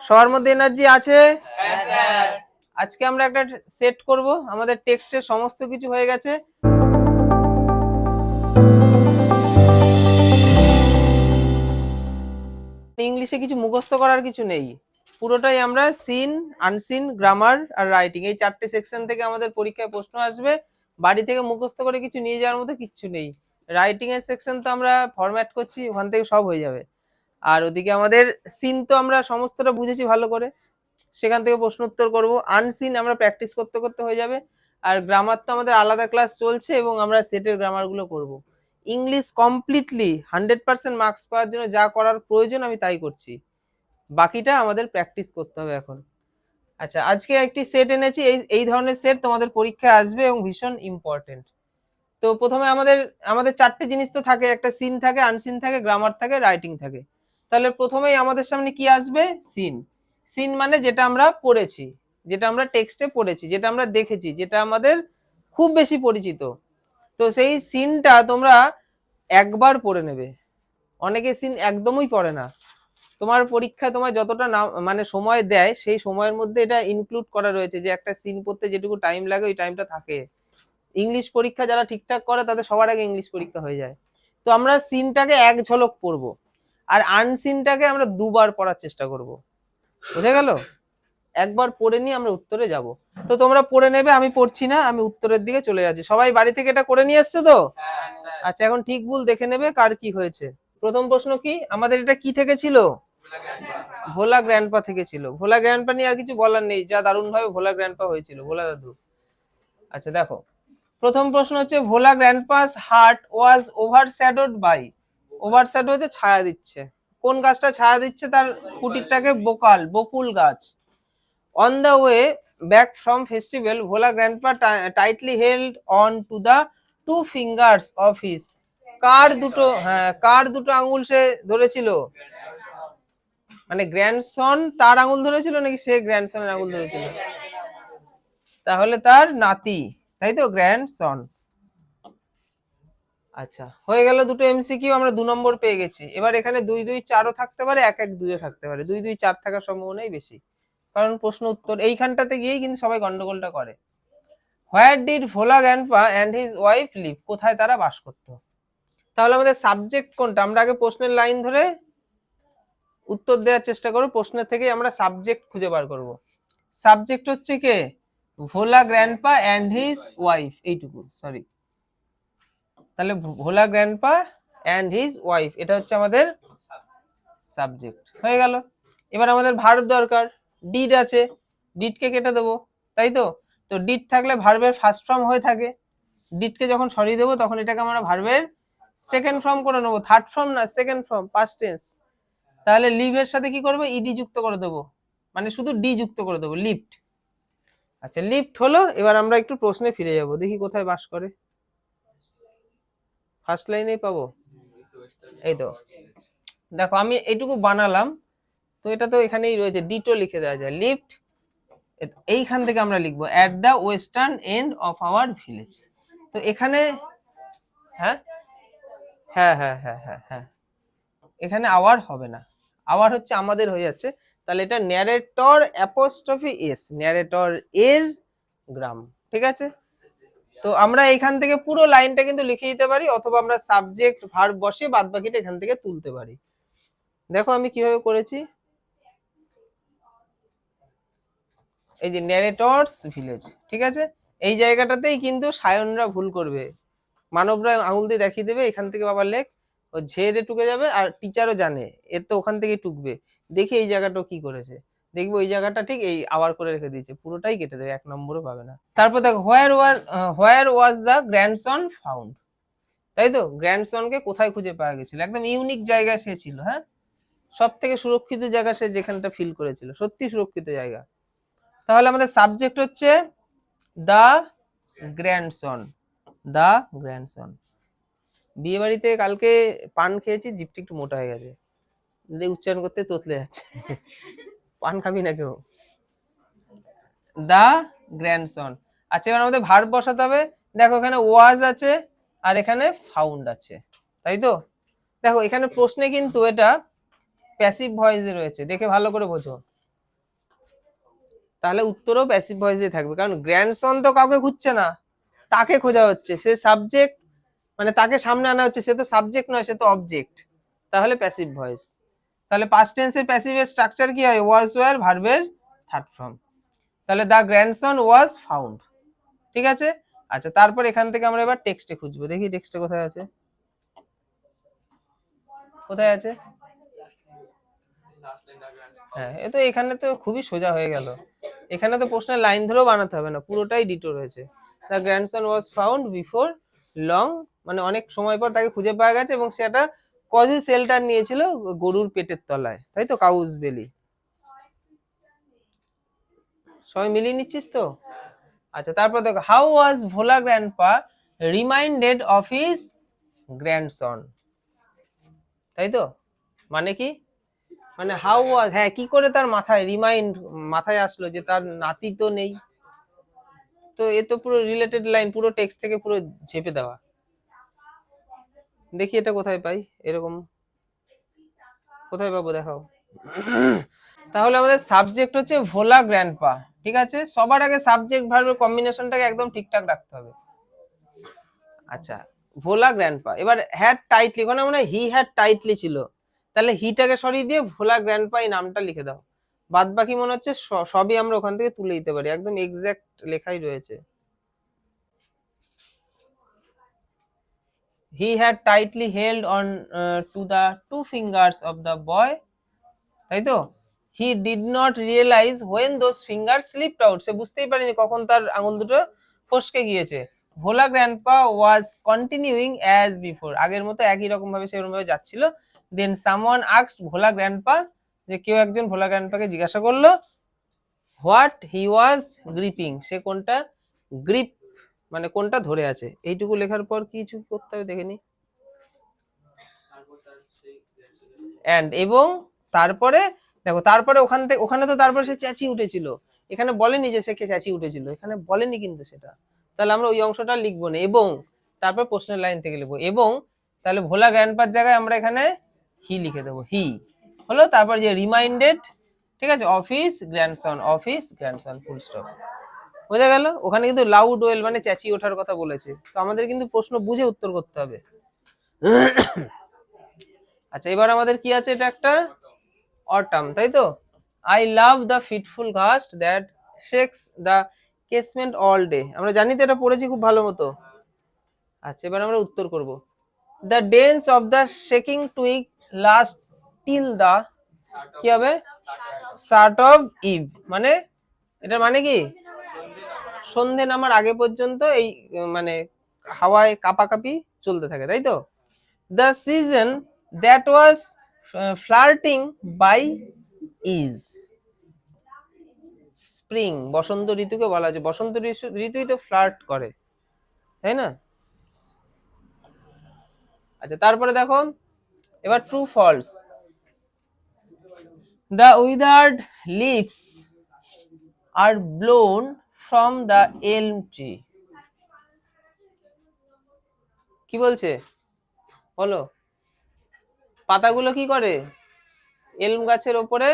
সবার মধ্যে এনার্জি আছে? হ্যাঁ স্যার। আজকে আমরা একটা সেট করব, আমাদের টেক্সটের সমস্ত কিছু হয়ে গেছে। ইংলিশে কিছু মুখস্থ করার কিছু নেই, পুরোটাই আমরা সিন, আনসিন, গ্রামার আর রাইটিং এই চারটে সেকশন থেকে আমাদের পরীক্ষায় প্রশ্ন আসবে। বাড়ি থেকে মুখস্থ করে কিছু নিয়ে যাওয়ার মতো কিচ্ছু নেই। রাইটিং এর সেকশন তো আমরা ফরম্যাট করছি, ওখান থেকে সব হয়ে যাবে। আর ওদিকে আমাদের সিন তো আমরা সমস্তটা বুঝেছি ভালো করে, সেখান থেকে প্রশ্ন উত্তর করবো। আনসিন আমরা প্র্যাকটিস করতে করতে হয়ে যাবে। আর গ্রামার তো আমাদের আলাদা ক্লাস চলছে এবং আমরা সেটের গ্রামার গুলো করবো। ইংলিশ কমপ্লিটলি 100% মার্কস পাওয়ার জন্য যা করার প্রয়োজন আমি তাই করছি, বাকিটা আমাদের প্র্যাকটিস করতে হবে এখন। আচ্ছা, আজকে একটি সেট এনেছি, এই ধরনের সেট তোমাদের পরীক্ষায় আসবে এবং ভীষণ ইম্পর্টেন্ট। তো প্রথমে আমাদের আমাদের চারটে জিনিস তো থাকে, একটা সিন থাকে, আনসিন থাকে, গ্রামার থাকে, রাইটিং থাকে। তাহলে প্রথমেই আমাদের সামনে কি আসবে? সিন। সিন মানে যেটা আমরা পড়েছি, যেটা আমরা টেক্সটে পড়েছি, যেটা আমরা দেখেছি, যেটা আমাদের খুব বেশি পরিচিত। তো সেই সিনটা তোমরা একবার পড়ে নেবে। অনেকে সিন একদমই পড়ে না। তোমার পরীক্ষা তোমার যতটা না মানে সময় দেয়, সেই সময়ের মধ্যে এটা ইনক্লুড করা রয়েছে যে একটা সিন পড়তে যেটুকু টাইম লাগে ওই টাইমটা থাকে। ইংলিশ পরীক্ষা যারা ঠিকঠাক করে তাদের সবার আগে ইংলিশ পরীক্ষা হয়ে যায়। তো আমরা সিনটাকে এক ঝলক পড়বো, আর আনসিনটাকে আমরা দুবার পড়ার চেষ্টা করব। বুঝে গেল? একবার পড়ে নিয়ে আমরা উত্তরে যাব। তো তোমরা পড়ে নেবে, আমি পড়ছি না, আমি উত্তরের দিকে চলে যাচ্ছি। সবাই বাড়ি থেকে এটা করে নিয়ে এসছো তো? আচ্ছা, এখন ঠিক ভুল দেখে নেবে কার কি হয়েছে। প্রথম প্রশ্ন কি আমাদের, এটা কি থেকে ছিল? ভোলা গ্র্যান্ডপা থেকে ছিল। ভোলা গ্র্যান্ডপা নিয়ে আর কিছু বলার নেই, যা দারুণ ভাবে ভোলা গ্র্যান্ডপা হয়েছিল, ভোলা দাদু। আচ্ছা দেখো, প্রথম প্রশ্ন হচ্ছে ভোলা গ্র্যান্ডপাস হার্ট ওয়াজ ওভারশ্যাডোড বাই। ওভারশ্যাডো হচ্ছে ছায়া দিচ্ছে। কোন গাছটা ছায়া দিচ্ছে? তার কুটিরটাকে বকুল গাছ। On the way back from festival Bhola grandpa tightly held on to the two fingers of his. কার দুটো আঙ্গুল সে ধরেছিল? মানে গ্র্যান্ডসন তার আঙ্গুল ধরেছিল নাকি সে গ্র্যান্ডসনের আঙ্গুল ধরেছিল? তাহলে তার নাতি, তাই তো, গ্র্যান্ডসন। আচ্ছা, হয়ে গেল দুটো এমসিকিউ, আমরা 2 নম্বর পেয়ে গেছি। এবার এখানে 2 2 4ও থাকতে পারে, 1 1 2 ও থাকতে পারে। 2 2 4 থাকার সম্ভাবনাই বেশি, কারণ প্রশ্ন উত্তর এইখানটাতে গিয়েই কিন্তু সবাই গন্ডগোলটা করে। Where did Bhola grandpa and his wife live? কোথায় তারা বাস করত? তাহলে আমাদের সাবজেক্ট কোনটা? আমরা আগে প্রশ্নের লাইন ধরে উত্তর দেওয়ার চেষ্টা করব, প্রশ্নের থেকে আমরা সাবজেক্ট খুঁজে বার করব। সাবজেক্ট হচ্ছে কে? ভোলা গ্র্যান্ডপা এন্ড হিজ ওয়াইফ, এইটুকু, সরি। তাহলে ভোলা গ্র্যান্ডপা এন্ড হিজ ওয়াইফ, এটা হচ্ছে আমাদের সাবজেক্ট। হয়ে গেল। এবার আমাদের ভার্ব দরকার। ডিড আছে, ডিডকে কেটে দেবো, তাই তো? তো ডিড থাকলে ভার্বের ফার্স্ট ফর্ম হয়ে থাকে, ডিডকে যখন সরিয়ে দেবো তখন এটাকে আমরা ভার্বের সেকেন্ড ফর্ম করে নেবো। থার্ড ফর্ম না, সেকেন্ড ফর্ম, পাস্ট টেন্স। তাহলে লিভের সাথে কি করবো? ইডি যুক্ত করে দেবো, মানে শুধু ডি যুক্ত করে দেবো, লিফট। আচ্ছা, লিফট হলো। এবার আমরা একটু প্রশ্নে ফিরে যাব, দেখি কোথায় বাস করে। ফার্স্ট লাইনেই পাবো, এই তো। দেখো আমি এইটুকু বানালাম, তো এটা তো এখানেই রয়েছে, ডিটো লিখে দেওয়া যায়। লিফট, এইখান থেকে আমরা লিখবো at the western end of our village. তো এখানে হ্যাঁ হ্যাঁ হ্যাঁ হ্যাঁ হ্যাঁ হ্যাঁ, এখানে আওয়ার হবে না, আওয়ার হচ্ছে আমাদের হয়ে যাচ্ছে। তাহলে এটা ন্যারেটর অ্যাপোস্ট্রফি এস, ন্যারেটর এর গ্রাম। ঠিক আছে? তো আমরা এখান থেকে পুরো লাইনটা কিন্তু লিখে দিতে পারি, অথবা আমরা সাবজেক্ট ভার্ব বসে বাদ বাকিটা এখান থেকে তুলতে পারি। দেখো আমি কিভাবে করেছি। এই যে ন্যারেটরস ভিলেজ, ঠিক আছে? এই জায়গাটাতেই কিন্তু সায়নরা ভুল করবে, মানবরা আঙুল দিয়ে দেখিয়ে দেবে এখান থেকে বাবা লেখ, ও ঝেড়ে টুকে যাবে, আর টিচারও জানে এর তো ওখান থেকেই টুকবে। দেখি এই জায়গাটাও কি করেছে, দেখবো এই জায়গাটা ঠিক এই আবার করে রেখে দিয়েছে, পুরোটাই কেটে দেবে, 1 নম্বরও পাবে না। তারপর দেখো হোয়ার ওয়াজ দ্য গ্র্যান্ডসন ফাউন্ড, তাই তো? গ্র্যান্ডসনকে কোথায় খুঁজে পাওয়া গেছিল? একদম ইউনিক জায়গায় সে ছিল, হ্যাঁ, সব থেকে সুরক্ষিত জায়গা সে যেখানটা ফিল করেছিল, সত্যি সুরক্ষিত জায়গা। তাহলে আমাদের সাবজেক্ট হচ্ছে দা গ্র্যান্ডসন, দা গ্র্যান্ডসন। বিয়ে বাড়িতে কালকে পান খেয়েছি, জিভটা একটু মোটা হয়ে গেছে, উচ্চারণ করতে তোতলে যাচ্ছে। পান খাবি না কেউ? দা গ্র্যান্ডসন। আচ্ছা, এবার আমাদের ভার্ব বসাতে হবে। দেখো এখানে ওয়াজ আছে আর এখানে ফাউন্ড আছে, তাই তো? দেখো এখানে প্রশ্নে কিন্তু এটা প্যাসিভ ভয়েসে রয়েছে, দেখে ভালো করে বোঝো। তাহলে উত্তরও প্যাসিভ ভয়েসে থাকবে, কারণ গ্র্যান্ডসন তো কাউকে খুঁজছে না, তাকে খোঁজা হচ্ছে, সে সাবজেক্ট, মানে তাকে সামনে আনা হচ্ছে, সে তো সাবজেক্ট নয়, সে তো অবজেক্ট, তাহলে প্যাসিভ ভয়েস। তাহলে পাস্ট টেন্সের প্যাসিভের স্ট্রাকচার কি হয়? ওয়াজ ওয়্যার ভার্বের থার্ড ফর্ম। তাহলে দ্য গ্র্যান্ডসন ওয়াজ ফাউন্ড, ঠিক আছে। আচ্ছা, তারপর এখান থেকে আমরা এবার টেক্সটে খুঁজবো, দেখি টেক্সটে কোথায় আছে, কোথায় আছে? হ্যাঁ, এ তো এখানে তো খুবই সোজা হয়ে গেল, এখানে তো প্রশ্নের লাইন ধরেও বানাতে হবে না, পুরোটাই ডিটো রয়েছে। The grandson was found before long, মানে অনেক সময় পর তাকে খুঁজে পাওয়া গেছে, এবং সে একটা কজি শেল্টার নিয়েছিল গরুর পেটের তলায়, তাই তো, কাউজ বেলি। সবাই মিলিয়ে নিচ্ছিস তো? আচ্ছা, তারপর দেখো, how was Bhola grandpa reminded of his grandson, তাই তো, মানে কি, মানে হাউ ওয়াজ, হ্যাঁ, কি করে তার মাথায় রিমাইন্ড, মাথায় আসলো যে তার নাতি তো নেই। তো এ তো পুরো রিলেটেড লাইন, পুরো টেক্সট থেকে পুরো ঝেপে দেওয়া। দেখি এটা কোথায় পাই, এরকম কোথায় পাবো দেখাও। তাহলে আমাদের সাবজেক্ট হচ্ছে ভোলা গ্র্যান্ডপা, ঠিক আছে। সবার আগে সাবজেক্ট ভার্বের কম্বিনেশনটাকে একদম ঠিকঠাক রাখতে হবে। আচ্ছা, ভোলা গ্র্যান্ডপা, এবার হ্যাড টাইটলি, ওখানে মনে হয় হি হ্যাড টাইটলি ছিল, তাহলে হিটাকে সরিয়ে দিয়ে ভোলা গ্র্যান্ডপা এই নামটা লিখে দাও। বাদ বাকি মনে হচ্ছে সবই আমরা ওখান থেকে তুলে দিতে পারি, একদম এক্সাক্ট লেখাই রয়েছে। He had tightly held on to the two fingers of the boy, তাই তো। He did not realize when those fingers slipped out, সে বুঝতেই পারেনি কখন তার আঙুল দুটো ফসকে গিয়েছে। ভোলা grandpa was continuing as before, আগের মতো একই রকম ভাবে সেরকম ভাবে যাচ্ছিল। Then someone asked ভোলা গ্র্যান্ডপা, যে কেউ একজন ভোলা গ্র্যান্ডপাকে জিজ্ঞাসা করলো what he was gripping, সে কোনটা গ্রিপ, মানে কোনটা ধরে আছে। এইটুকু লেখার পর কিছু করতে হবে দেখে নি। এন্ড, এবং তারপরে দেখো, তারপরে ওখান থেকে, ওখানে তো তারপরে সে চেঁচিয়ে উঠেছিল, এখানে বলেনি যে সে চেঁচিয়ে উঠেছিল, এখানে বলেনি কিন্তু সেটা, তাহলে আমরা ওই অংশটা লিখবো না, এবং তারপর প্রশ্নের লাইন থেকে লিখবো এবং, তাহলে ভোলা গ্র্যান্ডপার জায়গায় আমরা এখানে হি লিখে দেবো, হি হলো, তারপর যে রিমাইন্ডেড, ঠিক আছে, office grandson, office grandson, full stop. বোঝা গেল? ওখানে কিন্তু লাউড ওয়েল মানে চেঁচিয়ে ওঠার কথা বলেছে, তো আমাদের কিন্তু প্রশ্ন বুঝে উত্তর করতে হবে। আচ্ছা, এবার আমাদের কি আছে, এটা একটা অটাম, তাই তো। I love the fitful ghost that shakes the casement all day, আমরা জানি তো, এটা পড়েছি খুব ভালো মতো। আচ্ছা, এবার আমরা উত্তর করব। The dense of the shaking twig last till the, কি হবে, সার্ট অফ ইভ, মানে এটার মানে কি, সন্ধে নামার আগে পর্যন্ত এই মানে হাওয়ায় কাঁপাকাঁপি চলতে থাকে, তাই তো। The season that was flirting by is spring, বসন্ত ঋতুকে বলা যায়, বসন্ত ঋতুই তো ফ্লার্ট করে, তাই না। আচ্ছা, তারপরে দেখো, এবার true false, the withered leaves are blown from the elm tree, কি বলছে বলো, পাতাগুলো কি করে, এলম গাছের ওপরে,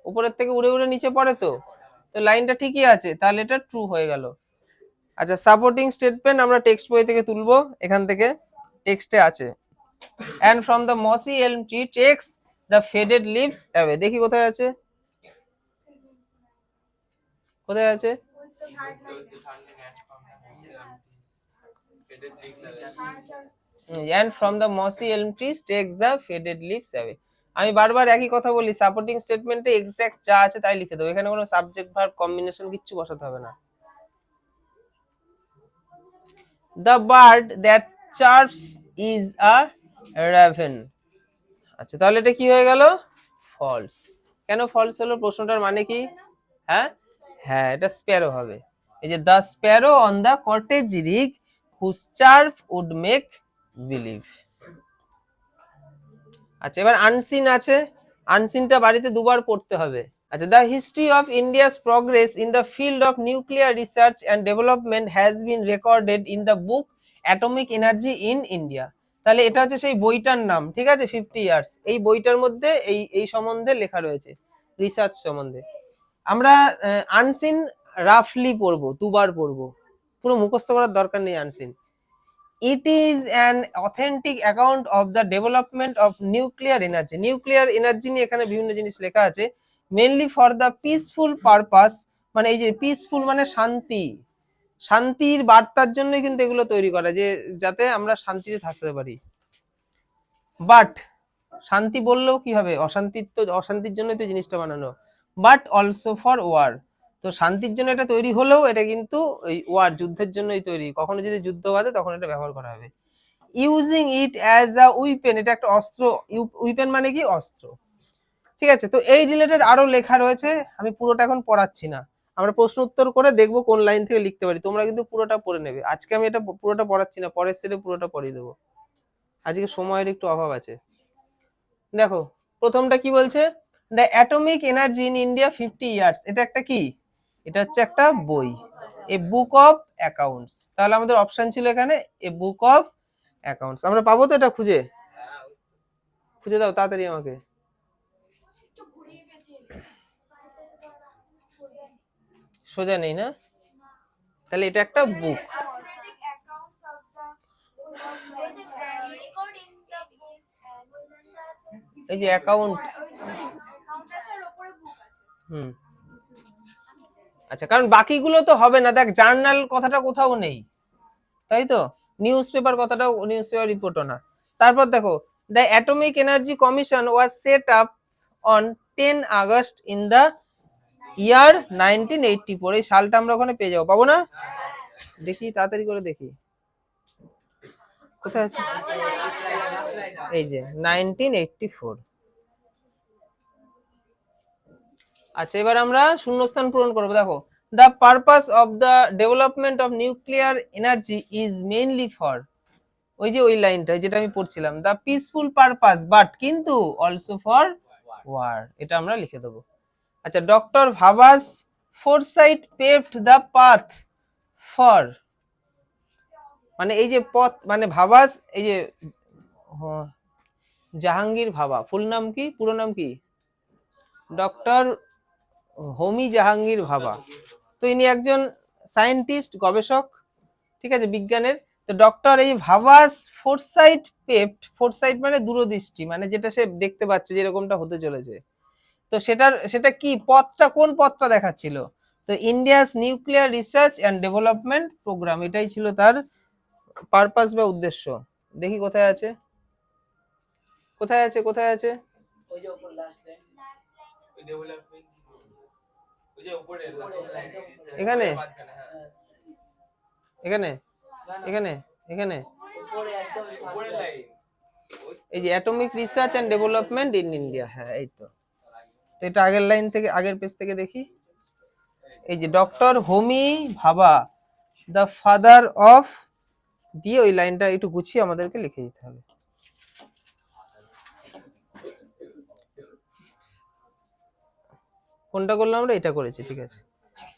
উপরের থেকে উড়ে উড়ে নিচে পড়ে, তো তো লাইনটা ঠিকই আছে, তাহলে এটা ট্রু হয়ে গেল। আচ্ছা, সাপোর্টিং স্টেটমেন্ট আমরা টেক্সট বই থেকে তুলবো, এখান থেকে টেক্সটে আছে, and from the mossy elm tree takes the faded leaves away, দেখি কোথায় আছে, কোথায় আছে, and from the mossy elm trees takes the faded leaves away, আমি বারবার একই কথা বলি, সাপোর্টিং স্টেটমেন্টে এক্সাক্ট যা আছে তাই লিখে দেবো, এখানে কোনো সাবজেক্ট ভার্ব কম্বিনেশন কিচ্ছু বসাতে হবে না। The bird that chirps is a raven, আচ্ছা, তাহলে এটা কি হয়ে গেল, ফলস। কেন ফলস হলো, প্রশ্নটার মানে কি, হ্যাঁ হ্যাঁ, এটা স্প্যারো হবে, এই যে the sparrow on the cottage রিগ whose chirp would make believe. আচ্ছা, এবার আনসিন আছে, আনসিনটা বাড়িতে দুবার পড়তে হবে। আচ্ছা, the history of India's progress in the field of nuclear research and development has been recorded in the book atomic energy in India, তাহলে এটা হচ্ছে সেই বইটার নাম, ঠিক আছে, 50 ইয়ার্স, এই বইটার মধ্যে এই সম্বন্ধে লেখা রয়েছে, রিসার্চ সম্বন্ধে। আমরা আনসিন রাফলি পড়বো, দুবার পড়বো, পুরো মুখস্থ করার দরকার নেই unseen. It is an authentic account of the development of nuclear energy. Nuclear energy নিয়ে এখানে বিভিন্ন জিনিস লেখা আছে, mainly for the peaceful purpose, মানে এই যে পিসফুল মানে শান্তি, শান্তির বার্তার জন্য কিন্তু এগুলো তৈরি করা, যে যাতে আমরা শান্তিতে থাকতে পারি। বাট শান্তি বললেও কি হবে, অশান্তির জন্য তো জিনিসটা বানানো। বাট অলসো ফর ওয়ার, তো শান্তির জন্য এটা তৈরি হলেও এটা কিন্তু ওই ওয়ার, যুদ্ধের জন্যই তৈরি, কখনো যদি যুদ্ধ বাধে তখন এটা ব্যবহার করা হবে। Using it as a weapon, এটা একটা অস্ত্র, উইপেন মানে কি অস্ত্র, ঠিক আছে। তো এই রিলেটেড আরো লেখা রয়েছে, আমি পুরোটা এখন পড়াচ্ছি না, আমরা প্রশ্ন উত্তর করে দেখবো কোন লাইন থেকে লিখতে পারি, তোমরা কিন্তু পুরোটা পড়ে নেবে। আজকে আমি এটা পুরোটা পড়াচ্ছি না, পরের সেটে পুরোটা পড়িয়ে দেবো, আজকে সময়ের একটু অভাব আছে। দেখো প্রথমটা কি বলছে, the atomic energy in India 50 years, এটা একটা কি, এটা হচ্ছে একটা বই, এ বুক অফ অ্যাকাউন্টস। তাহলে আমাদের অপশন ছিল এখানে এ বুক অফ অ্যাকাউন্টস, আমরা পাবো তো এটা, খুঁজে খুঁজে দাও তাড়াতাড়ি আমাকে। সোজা নেই না, তাহলে এটা একটা বুক, এই যে অ্যাকাউন্ট, আচ্ছা, কারণ বাকিগুলো তো হবে না, দেখ জার্নাল কথাটা কোথাও নেই, তাই তো, নিউজ পেপার কথাটাও, নিউজ পেপার রিপোর্টও না। তারপর দেখো, the atomic energy commission was set up on 10 August in the year 1984, এই সালটা আমরা ওখানে পেয়ে যাবো, পাবো না? দেখি তাড়াতাড়ি করে দেখি কোথায় আছে, এই যে 1984। আচ্ছা, এবার আমরা শূন্যস্থান পূরণ করবো। দেখো, the purpose of the development of nuclear energy is mainly for, ওই যে ওই লাইনটা যেটা আমি পড়ছিলাম, দ্য পিসফুল পারপাস বাট কিন্তু অলসো ফর ওয়ার, এটা আমরা লিখে দেবো। আচ্ছা, doctor Bhabha's foresight paved the path for, মানে এই যে পথ মানে ভাবাস, এই যে জাহাঙ্গীর ভাবা, ফুল নাম কি, পুরো নাম কি, ডক্টর হোমি জাহাঙ্গীর ভাবা। তো ইনি একজন সায়েন্টিস্ট, গবেষক, ঠিক আছে, বিজ্ঞানের। তো ডক্টর এই ভাবাস ফোরসাইট পেভড, ফোরসাইট মানে দূরদৃষ্টি, মানে যেটা সে দেখতে পাচ্ছে যে এরকমটা হতে চলেছে, তো সেটা কি পথটা, কোন পথটা দেখাচ্ছিল, তো India's nuclear research and development programme, এটাই ছিল তার পারপাস বা উদ্দেশ্য। দেখি কোথায় আছে, কোথায় আছে, কোথায় আছে, ওই যে উপর লাস্ট লাইন, ওই ডেভেলপমেন্ট, ওই যে উপরে এখানে, এখানে এখানে এখানে উপরে একদম উপরে লাইন, এই যে atomic research and development in India, হ্যাঁ এই তো। তো এটা আগের লাইন থেকে, আগের পেজ থেকে দেখি, এই যে ডক্টর হোমি ভাবা দ্য ফাদার অফ, দিয়ে ওই লাইনটা একটু গুছিয়ে আমাদেরকে লিখে দিতে হবে। কোনটা করলাম আমরা, এটা করেছি, ঠিক আছে।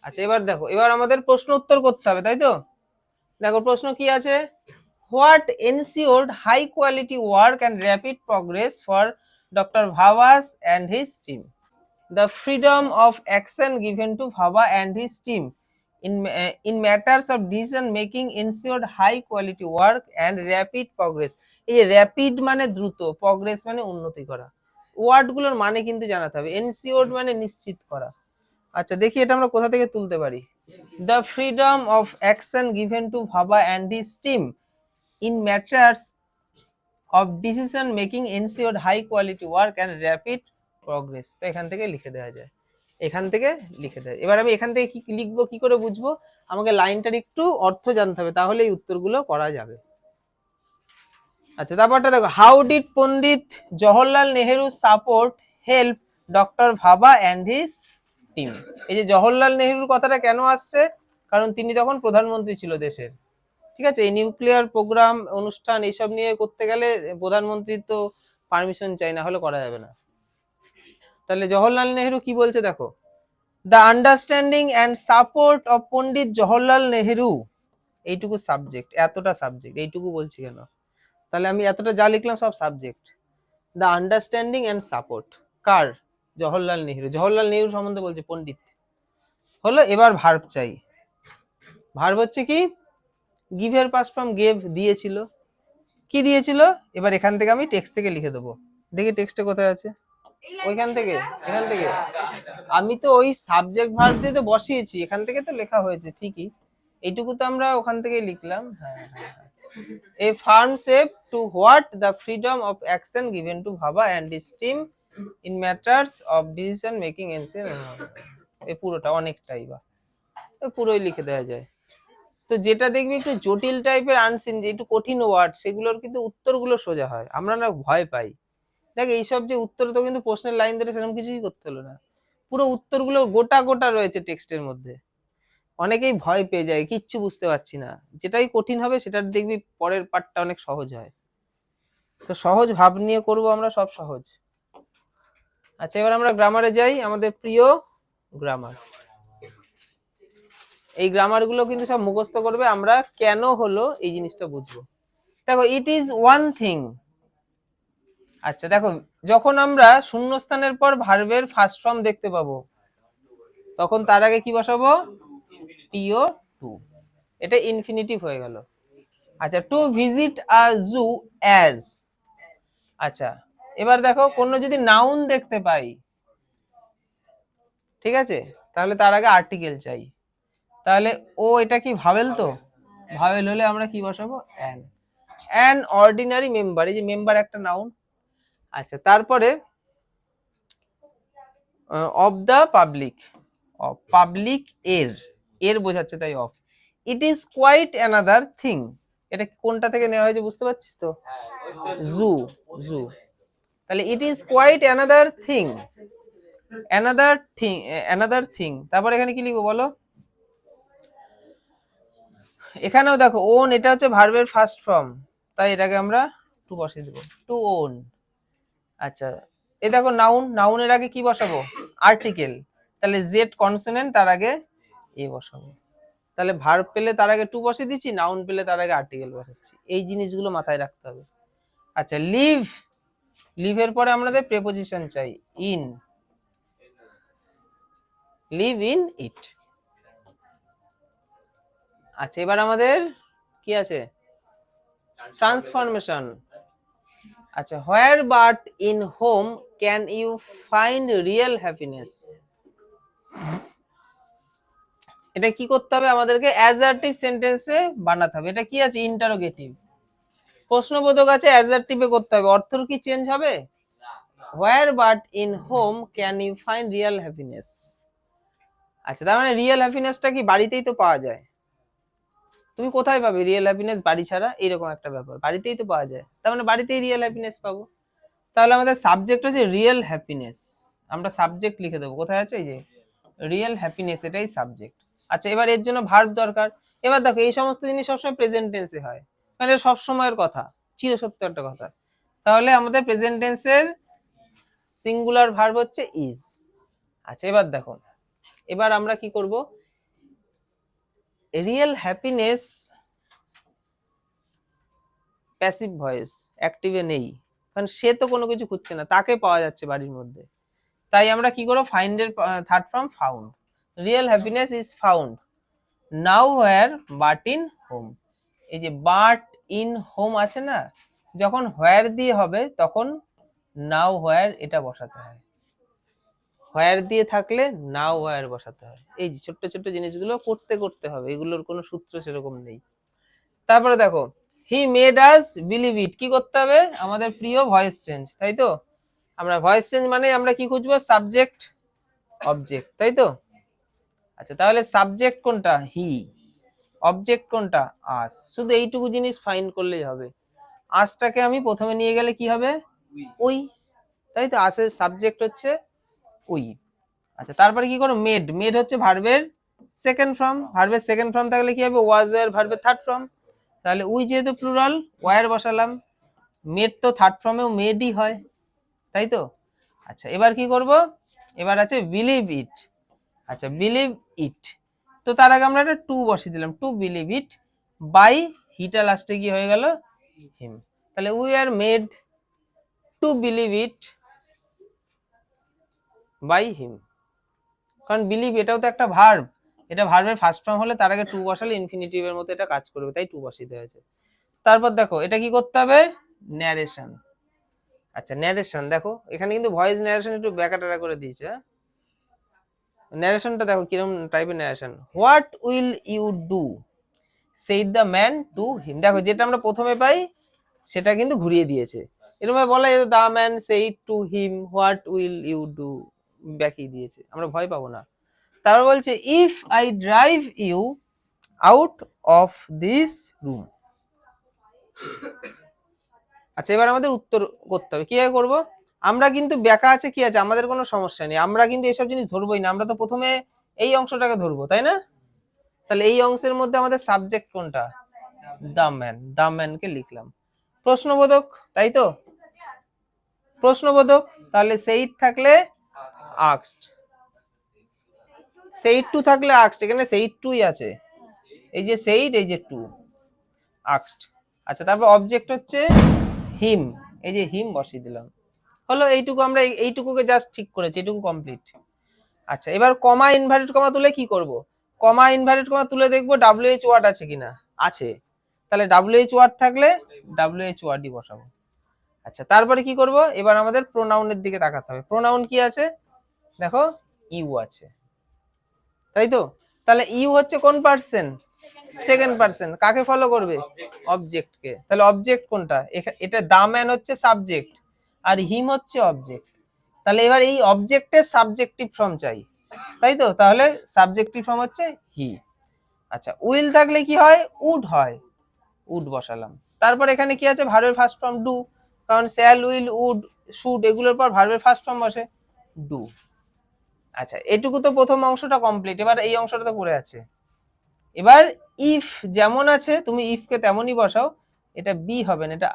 আচ্ছা, এবার দেখো, এবার আমাদের প্রশ্ন উত্তর করতে হবে, তাই তো। দেখো প্রশ্ন কি আছে, what ensured high quality work and rapid progress for doctor Bhabha's and his team, the freedom of action given to Bhabha and his team in matters of decision making ensured high quality work and rapid progress, এই যে rapid মানে দ্রুত, progress মানে উন্নতি করা, word গুলোর মানে কিন্তু জানাতে হবে, ensured মানে নিশ্চিত করা। আচ্ছা দেখি এটা আমরা কোথা থেকে তুলতে পারি, the freedom of action given to Bhabha and his team in matters of decision making ensured high quality work and rapid progress, তো এখান থেকে লিখে দেওয়া যায়, এখান থেকে লিখে দেয়। এবার আমি এখান থেকে কি লিখবো, কি করে বুঝবো, আমাকে লাইনটার একটু অর্থ জানতে হবে, তাহলে এই উত্তরগুলো করা যাবে। আচ্ছা, তারপরটা দেখো, how did Pandit Jawaharlal Nehru support help doctor ভাবা অ্যান্ড হিজ টিম, এই যে জওহরলাল নেহেরুর কথাটা কেন আসছে, কারণ তিনি তখন প্রধানমন্ত্রী ছিল দেশের, ঠিক আছে। এই নিউক্লিয়ার প্রোগ্রাম অনুষ্ঠান এইসব নিয়ে করতে গেলে প্রধানমন্ত্রীর তো পারমিশন চাই, না হলে করা যাবে না। তাহলে জওহরলাল নেহেরু কি বলছে দেখো, the understanding and support of Pandit Jawaharlal Nehru, এইটুকু সাবজেক্ট, এতটা সাবজেক্ট, এইটুকু বলছি কেন, তাহলে আমি এতটা যা লিখলাম সব subject. The understanding and support কার, জওহরলাল নেহেরু, জওহরলাল নেহেরু সম্বন্ধে বলছে পন্ডিত, হলো। এবার ভার্ব চাই। ভার্ব হচ্ছে কি, গিভের পাস্ট ফর্ম গেভ, দিয়েছিল। কি দিয়েছিল, এবার এখান থেকে আমি টেক্সট থেকে লিখে দেবো। দেখি টেক্সটে কোথায় আছে, ওইখান থেকে, এখান থেকে। আমি তো ওই সাবজেক্ট ভার্ব দিয়ে তো বসিয়েছি, এখান থেকে তো লেখা হয়েছে ঠিকই, এইটুকু তো আমরা ওখান থেকে লিখলাম। হ্যাঁ হ্যাঁ, a firm shape to what the freedom of action given to Bhabha and his team in matters of decision making and এই পুরোটা অনেকটাই বা পুরোই লিখে দেওয়া যায়। তো যেটা দেখবি একটু জটিল টাইপের আনসিন, যে একটু কঠিন ওয়ার্ড, সেগুলোর কিন্তু উত্তরগুলো সোজা হয়, আমরা না ভয় পাই। দেখ এইসব যে উত্তর, তো কিন্তু প্রশ্নের লাইন ধরে সেরকম কিছুই করতে হলো না, পুরো উত্তরগুলো গোটা গোটা রয়েছে টেক্সটের মধ্যে। অনেকেই ভয় পেয়ে যায়, কিচ্ছু বুঝতে পারছি না, যেটাই কঠিন হবে সেটার দেখবি পরের পার্টটা অনেক সহজ হয়। তো সহজ ভাব নিয়ে করব আমরা, সব সহজ। আচ্ছা, এবার আমরা গ্রামারে যাই, আমাদের প্রিয় গ্রামার। এই গ্রামার গুলো কিন্তু সব মুখস্থ করবে, আমরা কেন হলো এই জিনিসটা বুঝবো। দেখো, ইট ইজ ওয়ান থিং। আচ্ছা দেখো, যখন আমরা শূন্যস্থানের পর ভার্বের ফার্স্ট ফর্ম দেখতে পাবো, তখন তার আগে কি বসাবো, টিও টু, এটা ইনফিনিটিভ হয়ে গেল। আচ্ছা, to visit a zoo as. আচ্ছা, এবার দেখো কোনো যদি নাউন দেখতে পাই, ঠিক আছে, তাহলে তার আগে আর্টিকেল চাই। তাহলে ও এটা কি ভাবেল, তো ভাবেল হলে আমরা কি বসাবো, অ্যান অর্ডিনারি মেম্বার, এই যে মেম্বার একটা নাউন। আচ্ছা, তারপরে of the public, of public এর, এর বোঝাচ্ছে তাই of. It is quite another thing, এটা কোনটা থেকে নেওয়া হয়েছে বুঝতে পারছিস তো, জু, জু। তাহলে it is quite another thing, another thing, another thing. তারপর এখানে কি লিখবো বলো, এখানেও দেখো ওন, এটা হচ্ছে ভার্বের ফার্স্ট ফর্ম, তাই এটাকে আমরা টু বসিয়ে দেবো, টু ওন। আচ্ছা, এ দেখো নাউন, নাউনের আগে কি বসাবো, আর্টিকেল, তাহলে জেড কনসোনেন্ট, তার আগে এ বসাবো। তাহলে ভার্ব পেলে তার আগে টু বসিয়ে দিচ্ছি, নাউন পেলে তার আগে আর্টিকেল বসাচ্ছি, এই জিনিসগুলো মাথায় রাখতে হবে। আচ্ছা, লিভ, লিভের পরে আমাদের প্রেপোজিশন চাই, ইন, লিভ ইন ইট। আচ্ছা, এবার আমাদের কি আছে, ট্রান্সফরমেশন। আচ্ছা, where but in home can you find real happiness, এটা কি করতে হবে আমাদেরকে, অ্যাজারটিভ সেন্টেন্সে বানাতে হবে। এটা কি আছে, ইন্টারোগেটিভ, প্রশ্নবোধক আছে, অ্যাজারটিভে করতে হবে, অর্থর কি চেঞ্জ হবে, where but in home can you find real happiness. আচ্ছা, তার মানে রিয়েল হ্যাপিনেসটা কি বাড়িতেই তো পাওয়া যায়, তুমি কোথায় পাবে রিয়েল হ্যাপিনেস বাড়ি ছাড়া, এরকম একটা ব্যাপার, বাড়িতেই তো পাওয়া যায়, তার মানে বাড়িতেই রিয়েল হ্যাপিনেস পাবো। তাহলে আমাদের সাবজেক্ট হচ্ছে রিয়েল হ্যাপিনেস, আমরা সাবজেক্ট লিখে দেবো, কোথায় আছে, এই যে রিয়েল হ্যাপিনেস, এটাই সাবজেক্ট। আচ্ছা, এবার এর জন্য ভার্ব দরকার। এবার দেখো, এই সমস্ত জিনিস সবসময় প্রেজেন্ট টেন্সে হয়, কারণ এটা সবসময়ের কথা, চিরসত্য একটা কথা। তাহলে আমাদের প্রেজেন্ট টেন্সের সিঙ্গুলার ভার্ব হচ্ছে ইজ। আচ্ছা, এবার দেখো, এবার আমরা কি করব, রিয়েল হ্যাপিনেস প্যাসিভ ভয়েস, অ্যাক্টিভে নেই, কারণ সে তো কোনো কিছু খুঁজছে না, তাকে পাওয়া যাচ্ছে বাড়ির মধ্যে। তাই আমরা কি করব, ফাইন্ড এর third form found, real happiness is found now where but in home. এই যে বাট ইন হোম আছে না, যখন হোয়ার দিয়ে হবে তখন নাও হোয়ার এটা বসাতে হয়, হোয়ার দিয়ে থাকলে নাও হোয়ার বসাতে হয়। এই যে ছোট্ট ছোট্ট জিনিসগুলো করতে করতে হবে, এগুলোর কোনো সূত্র সেরকম নেই। তারপরে দেখো, he made us believe it, কি করতে হবে, আমাদের প্রিয় ভয়েস চেঞ্জ, তাই তো, আমরা ভয়েস চেঞ্জ মানে আমরা কি খুঁজবো, সাবজেক্ট অবজেক্ট, তাই তো। আচ্ছা, তাহলে সাবজেক্ট কোনটা, হি, অবজেক্ট কোনটা, আস, শুধু এইটুকু জিনিস ফাইন্ড করলেই হবে। আসটাকে আমি প্রথমে নিয়ে গেলে কি হবে, উই, তাই তো, আসের সাবজেক্ট হচ্ছে উই। আচ্ছা, তারপরে কি করো, মেড, মেড হচ্ছে ভার্বের সেকেন্ড ফর্ম, ভার্বের সেকেন্ড ফর্ম থাকলে কি হবে, ওয়াজ ওয়ার ভার্বের থার্ড ফর্ম, তাহলে উই যেহেতু প্লুরাল ওয়ার বসালাম, মেড তো থার্ড ফর্মেও মেডই হয়, তাই তো। আচ্ছা, এবার কি করব, এবার আছে বিলিভ ইট। আচ্ছা, বিলিভ ইট, তো তার আগে আমরা একটা টু বসিয়ে দিলাম, টু বিলিভ ইট বাই, হিটা লাস্টে কি হয়ে গেল, হিম। তাহলে we are made to believe it by him, কারণ বিলিভ এটাও তো একটা ভার্ব, এটা ভার্বের ফার্স্ট ফর্ম হলে তার আগে টু বসালে ইনফিনিটিভের মতো এটা কাজ করবে, তাই টু বসিতে হয়েছে। তারপর দেখো এটা কি করতে হবে, ন্যারেশন। আচ্ছা ন্যারেশন দেখো এখানে কিন্তু ভয়েস ন্যারেশন একটু ব্যাকাটারা করে দিয়েছে। ন্যারেশনটা দেখো কিরকম টাইপের narration. What will you do said the man to him. দেখো যেটা আমরা প্রথমে পাই সেটা কিন্তু ঘুরিয়ে দিয়েছে, এরকম বলা যেত the man said to him what will you do, ব্যাকই দিয়েছে, আমরা ভয় পাবো না। তারপর বলছে if I drive you out of this room. আচ্ছা এবার আমাদের উত্তর করতে হবে, কিভাবে করবো, আমরা কিন্তু ব্যাকা আছে কি আছে আমাদের কোনো সমস্যা নেই, আমরা কিন্তু এসব জিনিস ধরবোই না, আমরা তো প্রথমে এই অংশটাকে ধরবো তাই না। তাহলে এই অংশের মধ্যে আমাদের সাবজেক্ট কোনটা, দ্য ম্যান, দ্য ম্যানকে লিখলাম। প্রশ্নবোধক তাই তো, প্রশ্নবোধক, তাহলে সেইট থাকলে আস্কড, সেইট টু থাকলে আস্কড, এখানে সেইট টুই আছে, এই যে সেইট এই যে টু, আস্কড। আচ্ছা তারপর অবজেক্ট হচ্ছে হিম, এই যে হিম বসিয়ে দিলাম, হলো এইটুকু, আমরা এইটুকুকে জাস্ট ঠিক করেছি, এইটুকু কমপ্লিট। আচ্ছা এবার কমা ইনভার্টেড কমা তুলে কি করব, কমা ইনভার্টেড কমা তুলে দেখবো WH ওয়ার্ড আছে কিনা, আছে, তাহলে WH ওয়ার্ড থাকলে WH ওয়ার্ডই বসাবো। আচ্ছা তারপরে কি করব, এবার আমাদের প্রোনাউনের দিকে তাকাতে হবে, প্রোনাউন কি আছে দেখো ইউ আছে, তাই তো, তাহলে ইউ হচ্ছে কোন পার্সন, সেকেন্ড পার্সন, কাকে ফলো করবে, অবজেক্টকে, তাহলে অবজেক্ট কোনটা, এটা দা ম্যান হচ্ছে সাবজেক্ট আর হিম হচ্ছে অবজেক্ট, তাহলে এবার এই অবজেক্টের সাবজেক্টিভ ফর্ম চাই, তাই তো, তাহলে সাবজেক্টিভ ফর্ম হচ্ছে হি। আচ্ছা উইল থাকলে কি হয়, উড হয়, উড বসালাম। তারপর এখানে কি আছে, ভার্বের ফার্স্ট ফর্ম ডু, কারণ শ্যাল উইল উড শুড এগুলোর পর ভার্বের ফার্স্ট ফর্ম বসে ডু। আচ্ছা এটুকু তো প্রথম অংশটা কমপ্লিট, এবার এই অংশটা তো পড়ে আছে। এবার ইফ যেমন আছে তুমি ইফকে তেমনই বসাও, এটা বি হবে না, এটা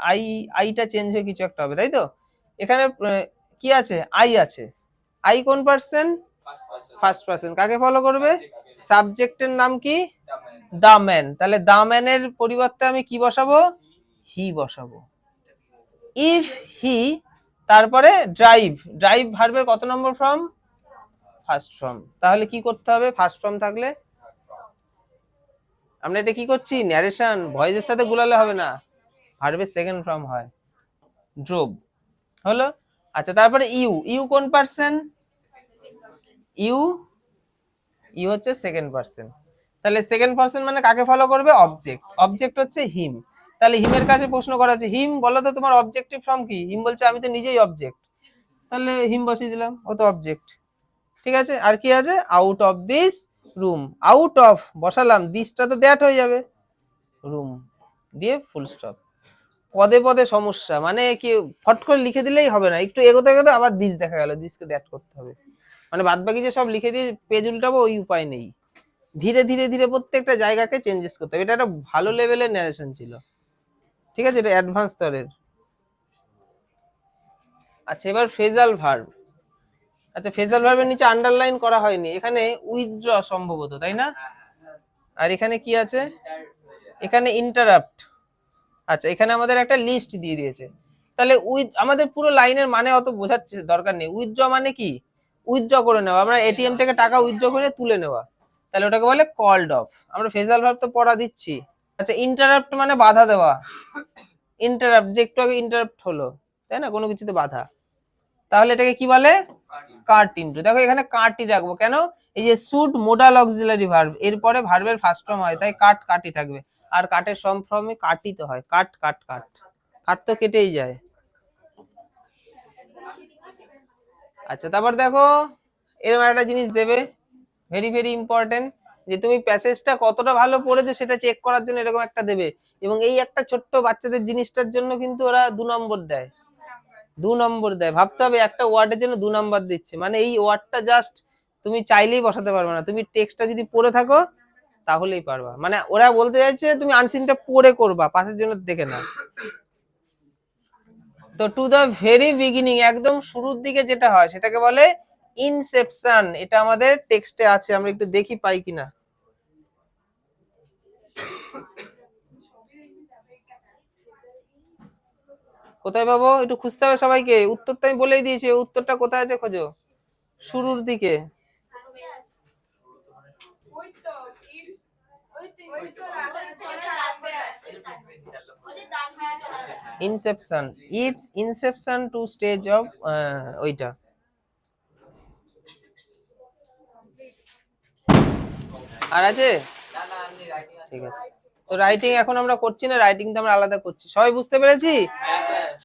আইটা চেঞ্জ হয়ে কিছু একটা হবে, তাই তো। এখানে কি আছে, আই আছে, আই কোন পার্সন, ফার্স্ট পার্সন, কাকে ফলো করবে, সাবজেক্টের নাম কি, দা ম্যান, তাহলে দা ম্যানের পরিবর্তে আমি কি বসাবো, হি বসাবো। ইফ হি, তারপরে ড্রাইভ, ড্রাইভ ভার্বের কত নম্বর ফর্ম, ফার্স্ট ফর্ম, তাহলে কি করতে হবে, ফার্স্ট ফর্ম থাকলে, আমরা এটা কি করছি ন্যারেশন, ভয়েসের সাথে গুলালে হবে না, ভার্বের সেকেন্ড ফর্ম হয়, ড্রোভ, হলো। আচ্ছা তারপরে ইউ, ইউ কোন পার্সন, ইউ, ইউ হচ্ছে সেকেন্ড পার্সন, তাহলে সেকেন্ড পার্সন মানে কাকে ফলো করবে, অবজেক্ট, অবজেক্ট হচ্ছে হিম, তাহলে হিমের কাছে প্রশ্ন করা আছে, হিম বলো তো তোমার অবজেক্টিভ ফর্ম কি, হিম বলছে আমি তো নিজেই অবজেক্ট, তাহলে হিম বসিয়ে দিলাম, ও তো অবজেক্ট, ঠিক আছে। আর কি আছে, out of this room, out of বসালাম, দিসটা তো দ্যাট হয়ে যাবে, রুম দিয়ে ফুল স্টপ। পদে পদে সমস্যা, মানে কি ফট করে লিখে দিলেই হবে না, একটু এগোতে এগোতে আবার দিস দেখা গেল, দিসকে দ্যাট করতে হবে, মানে বাদ বাকি যে সব লিখে দিয়ে পেজ উল্টাবো ওই উপায় নেই, ধীরে ধীরে ধীরে প্রত্যেকটা জায়গাকে চেঞ্জেস করতে হবে, এটা একটা ভালো লেভেলের ন্যারেশন ছিল, ঠিক আছে, এটা অ্যাডভান্স স্তরের। আচ্ছা এবার ফ্রেজাল ভার্ব, আচ্ছা ফ্রেজাল ভার্বের নিচে আন্ডারলাইন করা হয়নি, এখানে উইথড্র সম্ভবত, তাই না, আর এখানে কি আছে, এখানে ইন্টারাপ্ট। আচ্ছা এখানে আমাদের একটা লিস্ট দিয়ে দিয়েছে, তাহলে উইথ আমাদের পুরো লাইনের মানে অত বোঝার দরকার নেই, উইথড্র মানে কি, উইথড্র করে নেওয়া, আমরা এটিএম থেকে টাকা উইথড্র করে তুলে নেওয়া, তাহলে ওটাকে বলে কল্ড অফ, আমরা ফ্রেজাল ভার্ব তো পড়া দিচ্ছি। আচ্ছা ইন্টারাপ্ট মানে বাধা দেওয়া, ইন্টারাপ্ট যে একটু আগে ইন্টারাপ্ট হলো, তাই না, কোনো কিছুতে বাধা, তাহলে এটাকে কি বলে, কাট ইনটু। দেখো এখানে কাটই রাখবো কেন, এই যে শুড মোডাল অক্সিলারি ভার্ব, এরপরে ভার্বের ফার্স্ট ফর্ম হয়, তাই কাট কাটই থাকবে, আর কাটের সব ফর্মে কাটই তো হয়, কাট কাট কাট, কাট তো কেটেই যায়। আচ্ছা তারপর দেখো এরকম একটা জিনিস দেবে, ভেরি ভেরি ইম্পর্টেন্ট, যে তুমি প্যাসেজটা কতটা ভালো পড়েছো সেটা চেক করার জন্য এরকম একটা দেবে, এবং এই একটা ছোট্ট বাচ্চাদের জিনিসটার জন্য কিন্তু ওরা 2 নম্বর দেয়, 2 নম্বর দেয়, ভাবতে হবে একটা ওয়ার্ডের জন্য 2 নম্বর দিচ্ছে, মানে এই ওয়ার্ডটা জাস্ট তুমি চাইলেই বসাতে পারবে না, তুমি টেক্সটটা যদি পড়ে থাকো তাহলেই পারবা, মানে ওরা বলতে চাইছে তুমি আনসিনটা পড়ে করবা, পাশের জন্য দেখে না। তো টু দ্য ভেরি বিগিনিং, একদম শুরুর দিকে যেটা হয় সেটাকে বলে ইনসেপশন, এটা আমাদের টেক্সটে আছে, আমরা একটু দেখি পাই কিনা, কোথায় পাবো একটু খুঁজতে হবে সবাইকে, উত্তরটা আমি বলেই দিয়েছি, উত্তরটা কোথায় আছে খোঁজো, শুরুর দিকে, ওই তো ইটস ওই তো রাস্তা আছে ওদের দাগ হয়ে চলে আসে inception, it's inception to stage of ওইটা। আর আছে? ঠিক আছে, তো রাইটিং এখন আমরা করছি না, রাইটিং তো আমরা আলাদা করছি। সবাই বুঝতে পেরেছি?